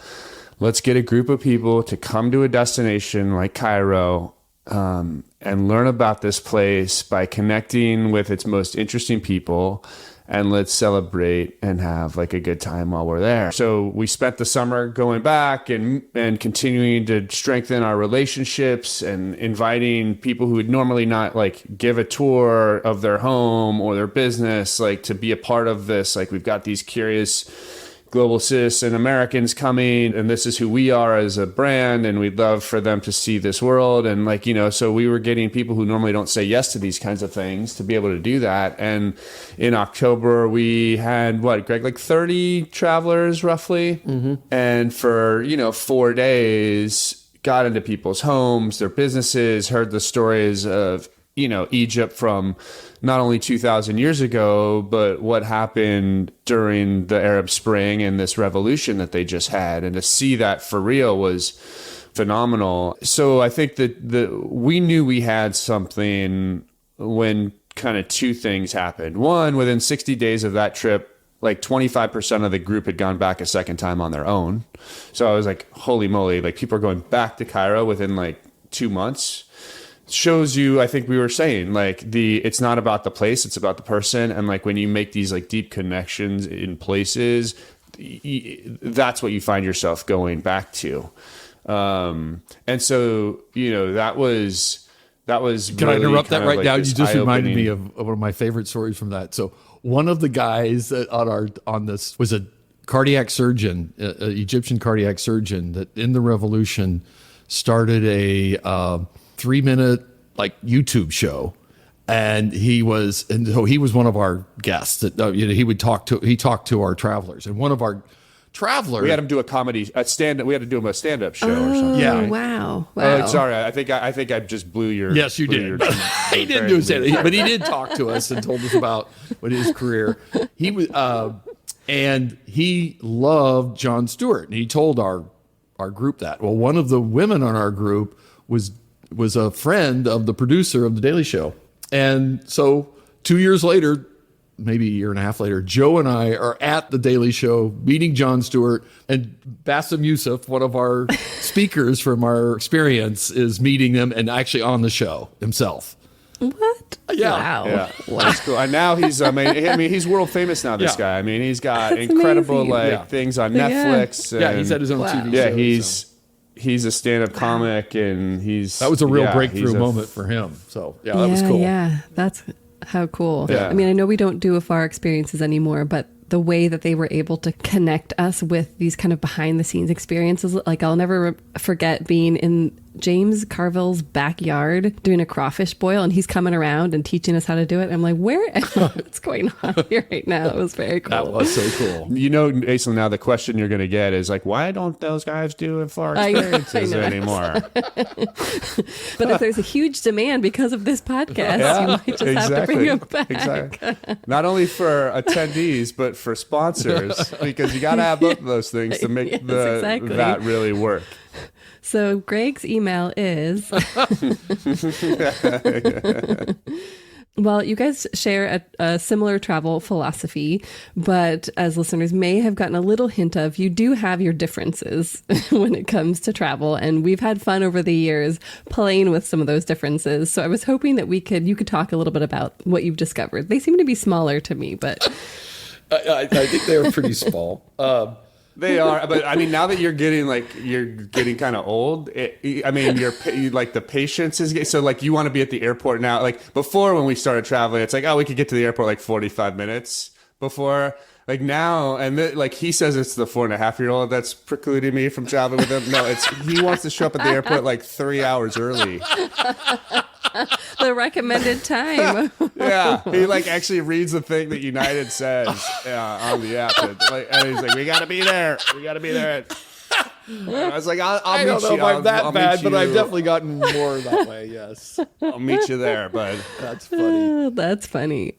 let's get a group of people to come to a destination like Cairo, and learn about this place by connecting with its most interesting people, and let's celebrate and have like a good time while we're there. So we spent the summer going back and continuing to strengthen our relationships and inviting people who would normally not like give a tour of their home or their business, like to be a part of this. Like, we've got these curious global citizen Americans coming, and this is who we are as a brand, and we'd love for them to see this world. And so we were getting people who normally don't say yes to these kinds of things to be able to do that. And in October, we had, Greg, like 30 travelers roughly. Mm-hmm. And for, 4 days, got into people's homes, their businesses, heard the stories of, Egypt from not only 2,000 years ago, but what happened during the Arab Spring and this revolution that they just had. And to see that for real was phenomenal. So I think that we knew we had something when kind of two things happened. One, within 60 days of that trip, like 25% of the group had gone back a second time on their own. So I was like, holy moly, like people are going back to Cairo within like 2 months. Shows you, I think we were saying, like it's not about the place, it's about the person. And like when you make these like deep connections in places, that's what you find yourself going back to. And so, that was Can I interrupt that right now? You just reminded me of one of my favorite stories from that. So one of the guys on this was a cardiac surgeon, an Egyptian cardiac surgeon that in the revolution started a 3-minute like YouTube show, and so he was one of our guests that he talked to our travelers, and one of our travelers, we had him do a stand-up. We had to do him a stand-up show or something. Yeah. Right? Wow. Sorry, I think I just blew your. Yes, you did. He didn't do a stand-up, but he did talk to us and told us about his career. He was, and he loved Jon Stewart, and he told our group that. Well, one of the women on our group was a friend of the producer of The Daily Show. And so 2 years later, maybe a year and a half later, Joe and I are at The Daily Show meeting Jon Stewart, and Bassem Youssef, one of our speakers from our experience, is meeting them and actually on the show himself. What? Yeah. Wow. Yeah. That's cool. And now he's he's world famous now, this guy. I mean, he's got That's incredible amazing. things on Netflix. Yeah, he's had his own TV show. He's a stand-up comic, and that was a real breakthrough moment for him. So that was cool. Yeah, that's how cool. Yeah. I mean, I know we don't do Afar experiences anymore, but the way that they were able to connect us with these kind of behind the scenes experiences. Like I'll never forget being in James Carville's backyard doing a crawfish boil, and he's coming around and teaching us how to do it. I'm like, what's going on here right now? It was very cool. That was so cool. You know, Aisling, now the question you're going to get is like, why don't those guys do Afar experiences anymore? But if there's a huge demand because of this podcast, you might just have to bring it back. Exactly. Not only for attendees, but for sponsors, because you got to have both of those things to make that really work. So Greg's email is, well, you guys share a similar travel philosophy, but as listeners may have gotten a little hint of, you do have your differences when it comes to travel. And we've had fun over the years playing with some of those differences. So I was hoping that you could talk a little bit about what you've discovered. They seem to be smaller to me, but I think they're pretty small. They are, but I mean, now that you're getting kind of old, like the patience is so like you want to be at the airport now. Like before, when we started traveling, it's like, oh, we could get to the airport like 45 minutes before. Like now, and like he says it's the 4.5-year-old that's precluding me from traveling with him. No, he wants to show up at the airport like 3 hours early. The recommended time. Yeah, he like actually reads the thing that United says on the app, and he's like, "We got to be there. We got to be there." And I was like, "I'll meet you." I don't know if I'm that bad, but I've definitely gotten more that way. Yes, I'll meet you there, bud. That's funny. That's funny.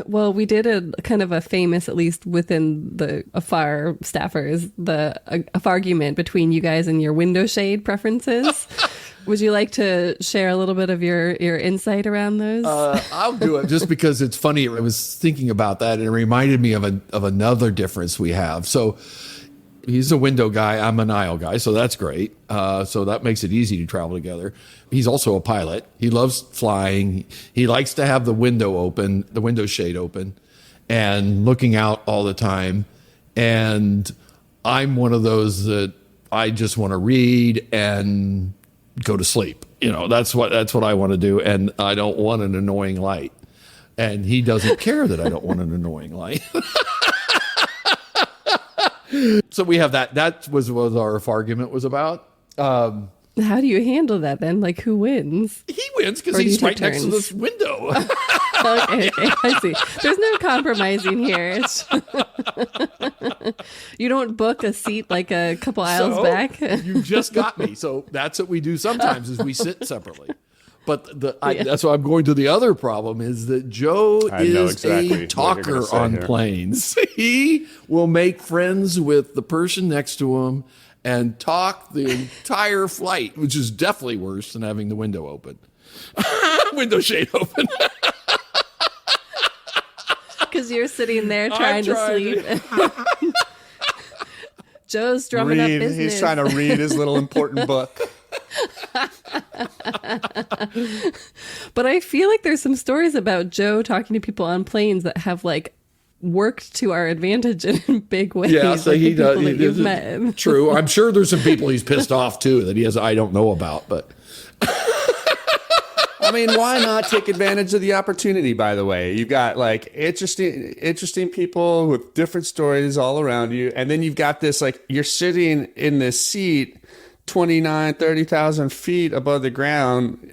Well, we did a kind of a famous, at least within the Afar staffers, a argument between you guys and your window shade preferences. Would you like to share a little bit of your insight around those? I'll do it just because it's funny. I was thinking about that, and it reminded me of another difference we have. So he's a window guy. I'm an aisle guy, so that's great. So that makes it easy to travel together. He's also a pilot. He loves flying. He likes to have the window shade open, and looking out all the time. And I'm one of those that I just want to read and go to sleep. That's what I want to do, and I don't want an annoying light. And he doesn't care that I don't want an annoying light. So we have that. That was what our argument was about. How do you handle that then? Like, who wins? He wins because he's right next to this window. Okay, I see. There's no compromising here. You don't book a seat like a couple aisles back. You just got me. So that's what we do sometimes is we sit separately. But that's why I'm going to the other problem is that Joe is a talker on planes. He will make friends with the person next to him and talk the entire flight, which is definitely worse than having the window open. Window shade open. Because you're sitting there trying to sleep. Joe's drumming up business. He's trying to read his little important book. But I feel like there's some stories about Joe talking to people on planes that have like worked to our advantage in big ways. Yeah, so he does. You've met. True. I'm sure there's some people he's pissed off too that I don't know about, but. I mean, why not take advantage of the opportunity, by the way? You've got like interesting people with different stories all around you. And then you've got this, like, you're sitting in this seat 30,000 feet above the ground.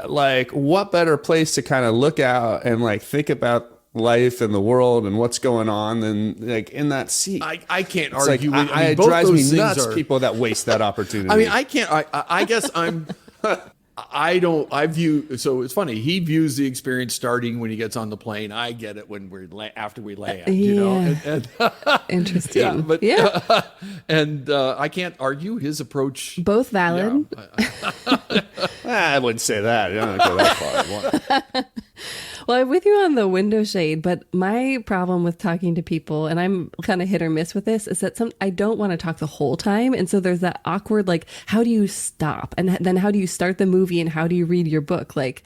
Like, what better place to kind of look out and like think about life and the world and what's going on than like in that seat? I can't argue. Like, it drives me nuts, people that waste that opportunity. I mean, I can't. I guess I'm. I view, so it's funny. He views the experience starting when he gets on the plane. I get it when after we land, you know. And interesting. Yeah, but and I can't argue his approach. Both valid. Yeah. I wouldn't say that. I don't go that far. Well, I'm with you on the window shade, but my problem with talking to people, and I'm kind of hit or miss with this, is that I don't want to talk the whole time. And so there's that awkward, like, how do you stop? And then how do you start the movie and how do you read your book? Like,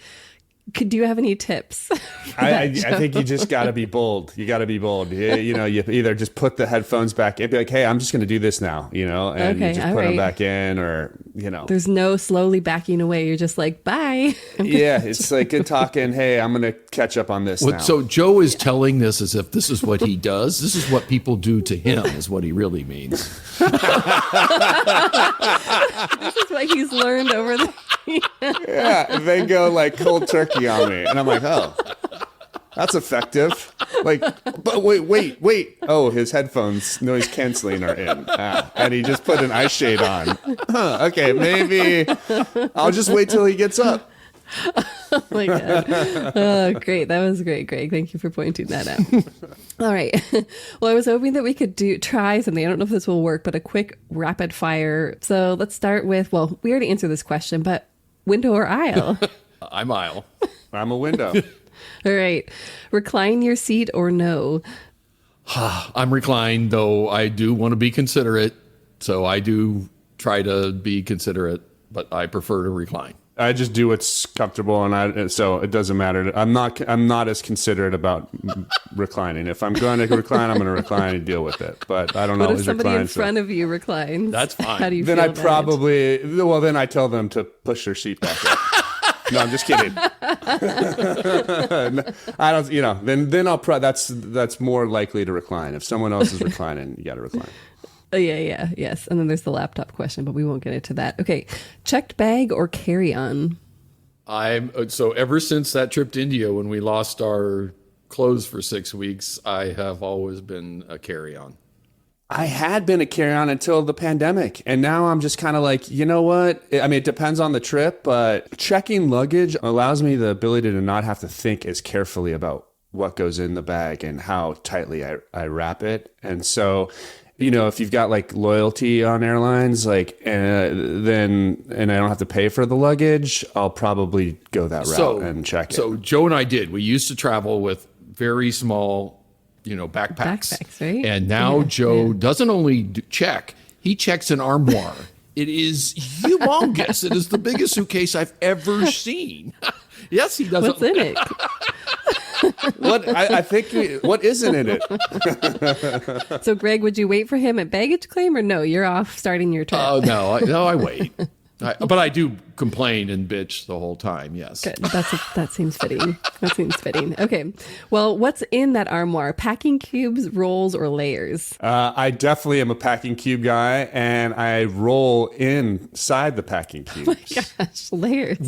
do you have any tips? I think you just got to be bold. You got to be bold. You either just put the headphones back in, be like, hey, I'm just going to do this now, and you just put them back in, or, There's no slowly backing away. You're just like, bye. Yeah, it's like good talking. Hey, I'm going to catch up on this now. So Joe is telling this as if this is what he does. This is what people do to him is what he really means. This is what he's learned over the Yeah, they go like cold turkey on me. And I'm like, oh, that's effective. Like, but wait. Oh, his headphones noise canceling are in. And he just put an eye shade on. Okay, maybe I'll just wait till he gets up. Oh my God. Oh, great. That was great, Greg. Thank you for pointing that out. All right. Well, I was hoping that we could try something. I don't know if this will work, but a quick rapid fire. So let's start with, well, we already answered this question, but window or aisle? I'm aisle. I'm a window. All right. Recline your seat or no? I'm reclined, though I do want to be considerate. So I do try to be considerate, but I prefer to recline. I just do what's comfortable, and so it doesn't matter. I'm not as considerate about reclining. If I'm going to recline, I'm going to recline and deal with it. But I don't what always if somebody recline. in front of you reclines? That's fine. How do you then feel I about probably then I tell them to push their seat back up. No, I'm just kidding. I don't. Then I'll that's more likely to recline. If someone else is reclining, you got to recline. Yes. And then there's the laptop question, but we won't get into that. Okay. Checked bag or carry-on? So ever since that trip to India when we lost our clothes for 6 weeks, I have always been a carry-on. I had been a carry-on until the pandemic. And now I'm just kind of like, you know what? I mean, it depends on the trip, but checking luggage allows me the ability to not have to think as carefully about what goes in the bag and how tightly I wrap it. And so, if you've got like loyalty on airlines, then I don't have to pay for the luggage, I'll probably go that route and check it. So Joe and I did. We used to travel with very small, backpacks. Right? And now Joe doesn't only check, he checks an armoire. It is humongous. It is the biggest suitcase I've ever seen. Yes, he does. What's in it? What isn't in it? So, Greg, would you wait for him at baggage claim or no? You're off starting your trip. Oh, no, I wait. But I do complain and bitch the whole time, yes. Good. That seems fitting. Okay. Well, what's in that armoire? Packing cubes, rolls, or layers? I definitely am a packing cube guy, and I roll inside the packing cubes. Oh my gosh, layers.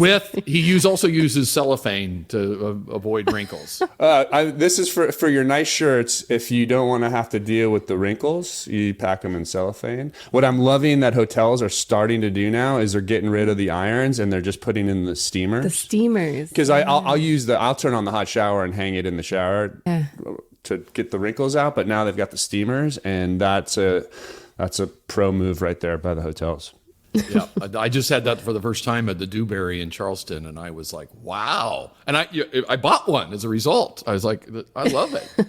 He also uses cellophane to avoid wrinkles. This is for your nice shirts. If you don't want to have to deal with the wrinkles, you pack them in cellophane. What I'm loving that hotels are starting to do now is they're getting rid of the irons and they're just putting in the steamers. The steamers. Because I'll turn on the hot shower and hang it in the shower to get the wrinkles out. But now they've got the steamers, and that's a pro move right there by the hotels. Yeah, I just had that for the first time at the Dewberry in Charleston, and I was like, wow. And I bought one as a result. I was like, I love it.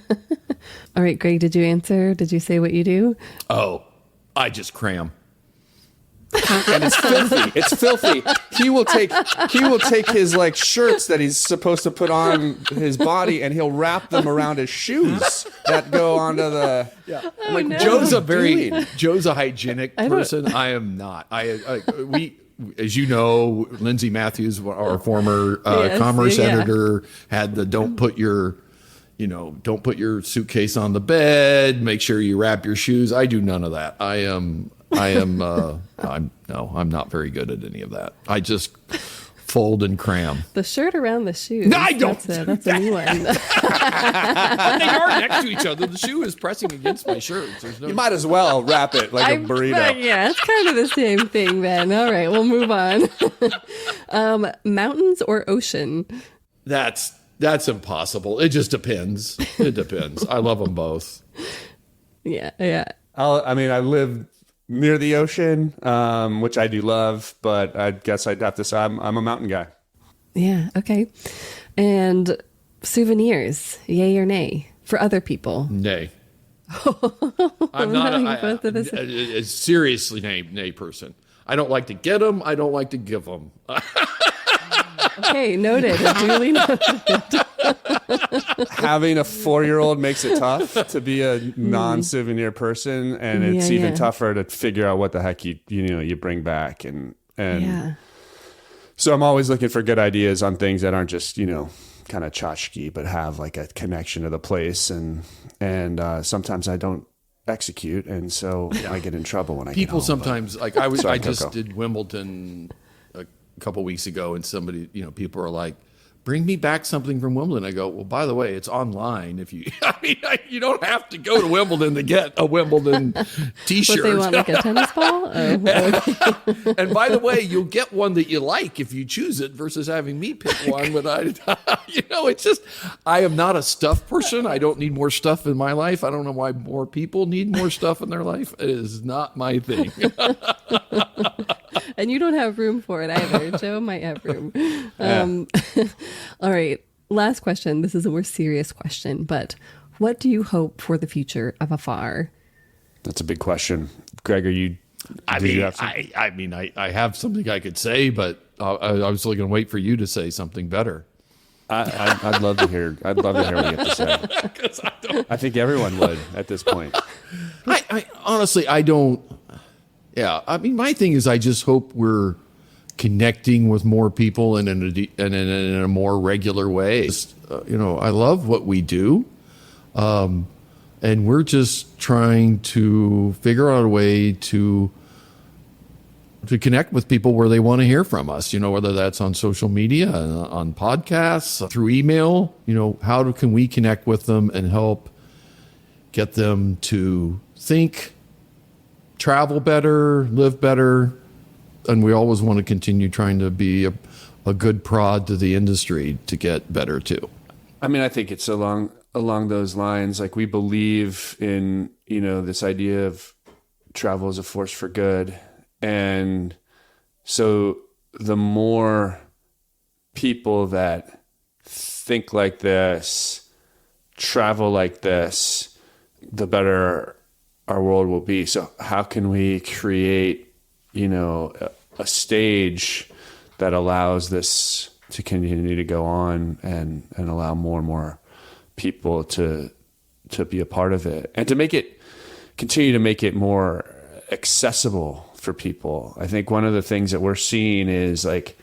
All right, Greg, did you answer? Did you say what you do? Oh, I just cram. And it's filthy. It's filthy. He will take his like shirts that he's supposed to put on his body, and he'll wrap them around his shoes that go onto the. Yeah. Oh, no. Joe's a hygienic person. I am not. We, as you know, Lindsay Matthews, our former commerce editor, had the don't put your suitcase on the bed. Make sure you wrap your shoes. I do none of that. I'm not very good at any of that. I just fold and cram. The shirt around the shoe. No, I don't. That's a new one. They are next to each other. The shoe is pressing against my shirt. You might as well wrap it like a burrito. Yeah, it's kind of the same thing then. All right, we'll move on. Mountains or ocean? That's impossible. It just depends. It depends. I love them both. Yeah. I live near the ocean, which I do love, but I guess I'd have to say I'm a mountain guy. Yeah, okay. And souvenirs, yay or nay, for other people? Nay. I'm not a seriously nay person. I don't like to get them. I don't like to give them. Okay, noted. Duly noted. Having a 4-year-old makes it tough to be a non-souvenir person, and it's even tougher to figure out what the heck you bring back. And so I'm always looking for good ideas on things that aren't just, kind of tchotchke, but have like a connection to the place. And sometimes I don't execute, and so I get in trouble when I get home. Sometimes like I just did Wimbledon a couple weeks ago, and somebody, people are like, bring me back something from Wimbledon. I go, well, by the way, it's online. If you, you don't have to go to Wimbledon to get a Wimbledon T-shirt. What, they want like a tennis ball? Oh, okay. And by the way, you'll get one that you like if you choose it versus having me pick one. But it's just, I am not a stuff person. I don't need more stuff in my life. I don't know why more people need more stuff in their life. It is not my thing. And you don't have room for it either. Joe might have room. All right. Last question. This is a more serious question, but what do you hope for the future of Afar? That's a big question. Greg, you have something? I have something I could say, but I was really going to wait for you to say something better. I'd love to hear. I'd love to hear what you have to say. 'Cause I think everyone would at this point. I honestly, I don't. Yeah, my thing is, I just hope we're connecting with more people and in a more regular way. I love what we do, and we're just trying to figure out a way to connect with people where they want to hear from us. Whether that's on social media, on podcasts, through email. How can we connect with them and help get them to think, travel better, live better, and we always want to continue trying to be a good prod to the industry to get better too. I think it's along those lines. Like, we believe in this idea of travel as a force for good, and so the more people that think like this, travel like this, the better our world will be. So how can we create, a stage that allows this to continue to go on and allow more and more people to be a part of it, and to continue to make it more accessible for people. I think one of the things that we're seeing is like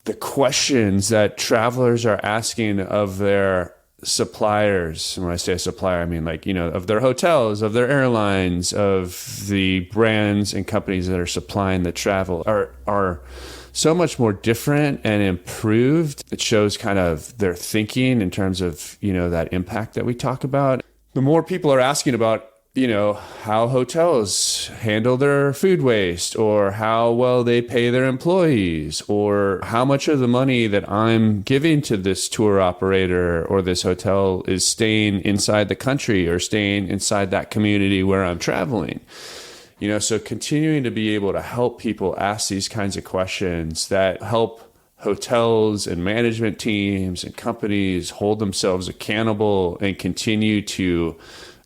the questions that travelers are asking of their suppliers. And when I say a supplier, I mean of their hotels, of their airlines, of the brands and companies that are supplying the travel are so much more different and improved. It shows kind of their thinking in terms of, that impact that we talk about. The more people are asking about, how hotels handle their food waste, or how well they pay their employees, or how much of the money that I'm giving to this tour operator or this hotel is staying inside the country or staying inside that community where I'm traveling. So continuing to be able to help people ask these kinds of questions that help hotels and management teams and companies hold themselves accountable and continue to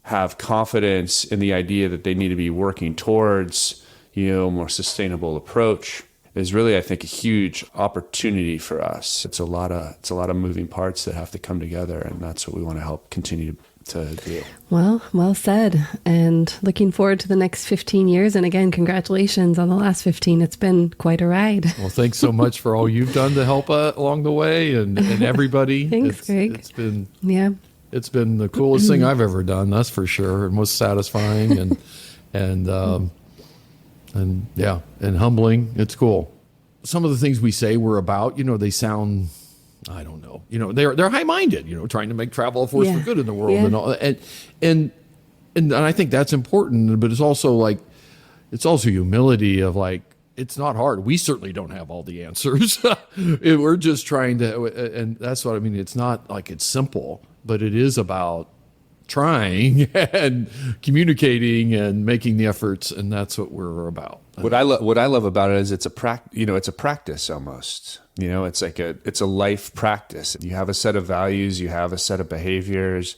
have confidence in the idea that they need to be working towards, a more sustainable approach is really, I think, a huge opportunity for us. It's a lot of moving parts that have to come together, and that's what we want to help continue to do. Well said. And looking forward to the next 15 years. And again, congratulations on the last 15. It's been quite a ride. Well, thanks so much for all you've done to help along the way, and everybody. Thanks, Greg. It's been the coolest thing I've ever done, that's for sure, and most satisfying and humbling. It's cool. Some of the things we say we're about, they sound, I don't know, they're high-minded, trying to make travel a force for good in the world and all, and I think that's important, but it's also humility of like, it's not hard. We certainly don't have all the answers. We're just trying to, and that's what I mean. It's not like it's simple, but it is about trying and communicating and making the efforts, and that's what we're about. What I love about it is it's a practice almost. It's a life practice. You have a set of values, you have a set of behaviors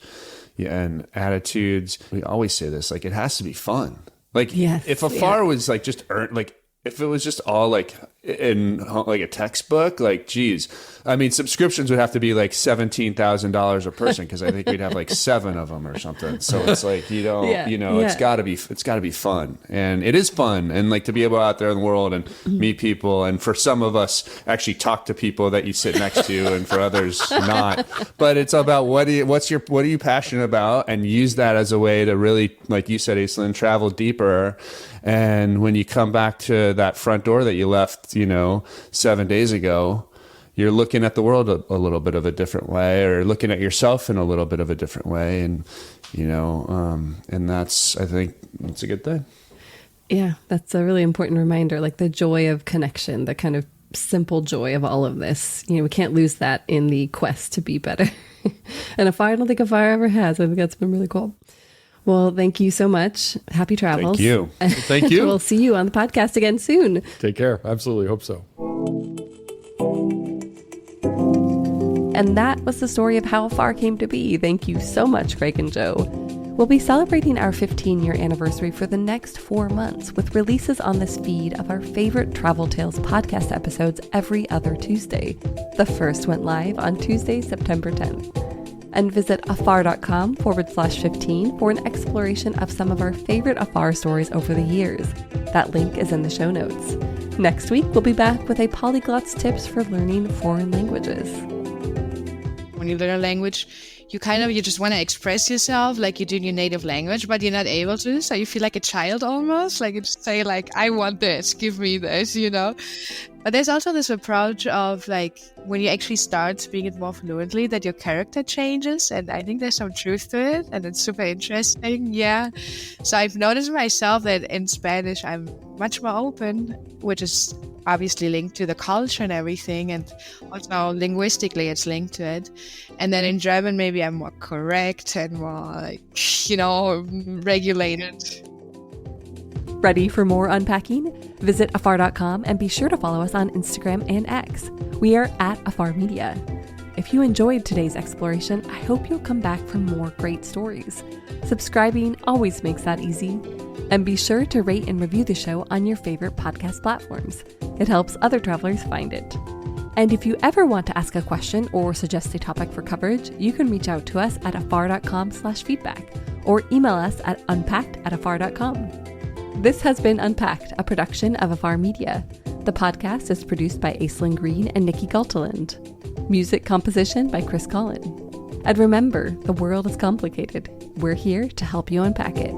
and attitudes. We always say this, it has to be fun. If Afar was just earned, if it was just all in like a textbook, like, geez, I mean, subscriptions would have to be like $17,000 a person, because I think we'd have like 7 of them or something. So it's like, it's got to be fun, and it is fun, and like to be able out there in the world and meet people, and for some of us actually talk to people that you sit next to, and for others not. But it's about what are you passionate about, and use that as a way to really, like you said, Aislinn, travel deeper. And when you come back to that front door that you left, 7 days ago, you're looking at the world a little bit of a different way, or looking at yourself in a little bit of a different way. And, and I think it's a good thing. Yeah, that's a really important reminder, like the joy of connection, the kind of simple joy of all of this. We can't lose that in the quest to be better. And I don't think Afar ever has. I think that's been really cool. Well, thank you so much. Happy travels. Thank you. Thank you. We'll see you on the podcast again soon. Take care. Absolutely. Hope so. And that was the story of how Afar came to be. Thank you so much, Greg and Joe. We'll be celebrating our 15-year anniversary for the next 4 months with releases on this feed of our favorite Travel Tales podcast episodes every other Tuesday. The first went live on Tuesday, September 10th. And visit afar.com/15 for an exploration of some of our favorite Afar stories over the years. That link is in the show notes. Next week, we'll be back with a polyglot's tips for learning foreign languages. When you learn a language, you just want to express yourself like you do in your native language, but you're not able to. So you feel like a child almost, like you just say like, I want this, give me this, But there's also this approach of like, when you actually start speaking it more fluently, that your character changes. And I think there's some truth to it, and it's super interesting. Yeah. So I've noticed myself that in Spanish, I'm much more open, which is obviously linked to the culture and everything. And also linguistically, it's linked to it. And then in German, maybe I'm more correct and more like, regulated. Ready for more unpacking? Visit afar.com and be sure to follow us on Instagram and X. We are at Afar Media. If you enjoyed today's exploration, I hope you'll come back for more great stories. Subscribing always makes that easy. And be sure to rate and review the show on your favorite podcast platforms. It helps other travelers find it. And if you ever want to ask a question or suggest a topic for coverage, you can reach out to us at afar.com/feedback or email us at unpacked@afar.com. This has been Unpacked, a production of Afar Media. The podcast is produced by Aislinn Green and Nikki Galteland. Music composition by Chris Collin. And remember, the world is complicated. We're here to help you unpack it.